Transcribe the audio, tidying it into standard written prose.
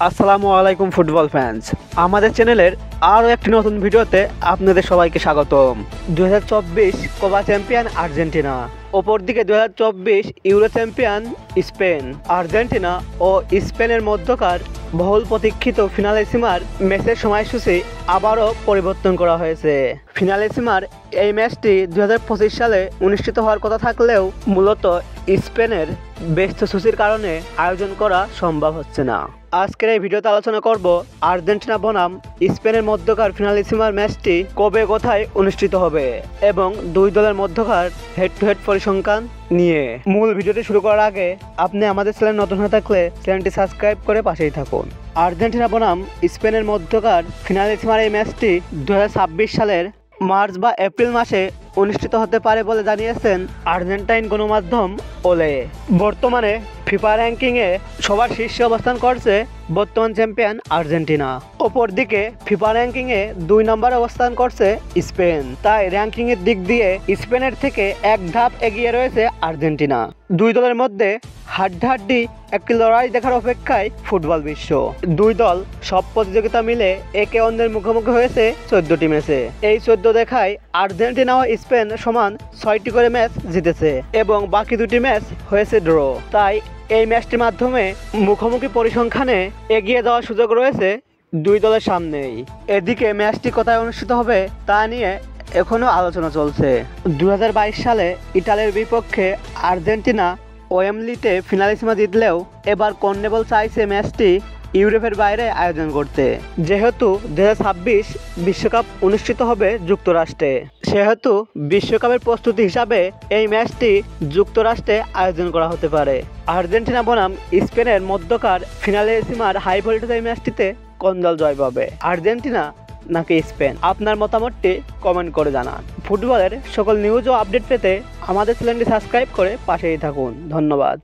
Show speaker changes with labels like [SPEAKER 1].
[SPEAKER 1] আসসালামু আলাইকুম football fans, আমাদের চ্যানেলের আরও একটি নতুন ভিডিওতে আপনাদের সবাইকে স্বাগতম। 2024 কোপা চ্যাম্পিয়ন আর্জেন্টিনা, অপরদিকে 2024 ইউরো চ্যাম্পিয়ন স্পেন। আর্জেন্টিনা ও স্পেনের মধ্যকার বহুল প্রতীক্ষিত ফিনালেসিমার ম্যাচের সময়সূচি আবারও পরিবর্তন করা হয়েছে। ফিনালেসিমার এই ম্যাচটি 2025 সালে অনুষ্ঠিত হওয়ার কথা থাকলেও মূলত স্পেনের ব্যস্ত সূচির কারণে আয়োজন করা সম্ভব হচ্ছে না। আজকের এই ভিডিওতে আলোচনা করব আর্জেন্টিনা বনাম স্পেনের মধ্যকার ফিনালেসিমার ম্যাচটি কবে কোথায় অনুষ্ঠিত হবে এবং দুই দলের মধ্যকার হেড টু হেড পরিসংখ্যান নিয়ে। মূল ভিডিওটি শুরু করার আগে আপনি আমাদের চ্যানেল নতুন হয়ে থাকলে চ্যানেলটি সাবস্ক্রাইব করে পাশেই থাকুন। আর্জেন্টিনা বনাম স্পেনের মধ্যকার ফিনালেসিমার এই ম্যাচটি 2026 সালের মার্চ বা এপ্রিল মাসে অনুষ্ঠিত হতে পারে বলে জানিয়েছেন আর্জেন্টাইন গণমাধ্যম ওলে। বর্তমানে ফিফা র্যাঙ্কিংয়ে সবার শীর্ষে অবস্থান করছে বর্তমান চ্যাম্পিয়ন আর্জেন্টিনা। অপরদিকে ফিফা র্যাঙ্কিংয়ে 2 নম্বরে অবস্থান করছে স্পেন। তাই র্যাঙ্কিংয়ের দিক দিয়ে স্পেনের থেকে এক ধাপ এগিয়ে রয়েছে আর্জেন্টিনা। দুই দলের মধ্যে হাড্ডাহাড্ডি একটি লড়াই দেখার অপেক্ষায় ফুটবল বিশ্ব। দুই দল সব প্রতিযোগিতা মিলে একে অন্যের মুখোমুখি হয়েছে 14টি ম্যাচে। এই 14 দেখায় আর্জেন্টিনা ও স্পেন সমান 6টি করে ম্যাচ জিতেছে এবং বাকি 2টি ম্যাচ হয়েছে ড্র। তাই এই ম্যাচটির মাধ্যমে মুখোমুখি পরিসংখ্যানে এগিয়ে যাওয়ার সুযোগ রয়েছে দুই দলের সামনেই। এদিকে ম্যাচটি কোথায় অনুষ্ঠিত হবে তা নিয়ে এখনও আলোচনা চলছে। 2022 সালে ইতালির বিপক্ষে আর্জেন্টিনা ওয়েম্বলিতে ফিনালেসিমা জিতলেও এবার কনমেবল চাইছে ম্যাচটি ইউরোপের বাইরে আয়োজন করতে। যেহেতু 2026 বিশ্বকাপ অনুষ্ঠিত হবে যুক্তরাষ্ট্রে, সেহেতু বিশ্বকাপের প্রস্তুতি হিসাবে এই ম্যাচটি যুক্তরাষ্ট্রে আয়োজন করা হতে পারে। আর্জেন্টিনা বনাম স্পেনের মধ্যকার ফিনালেসিমার হাই ভোল্টেজ এই ম্যাচটিতে কোন দল জয় পাবে, আর্জেন্টিনা নাকি স্পেন? আপনার মতামতটি কমেন্ট করে জানান। ফুটবলের সকল নিউজ ও আপডেট পেতে আমাদের চ্যানেলটি সাবস্ক্রাইব করে পাশেই থাকুন। ধন্যবাদ।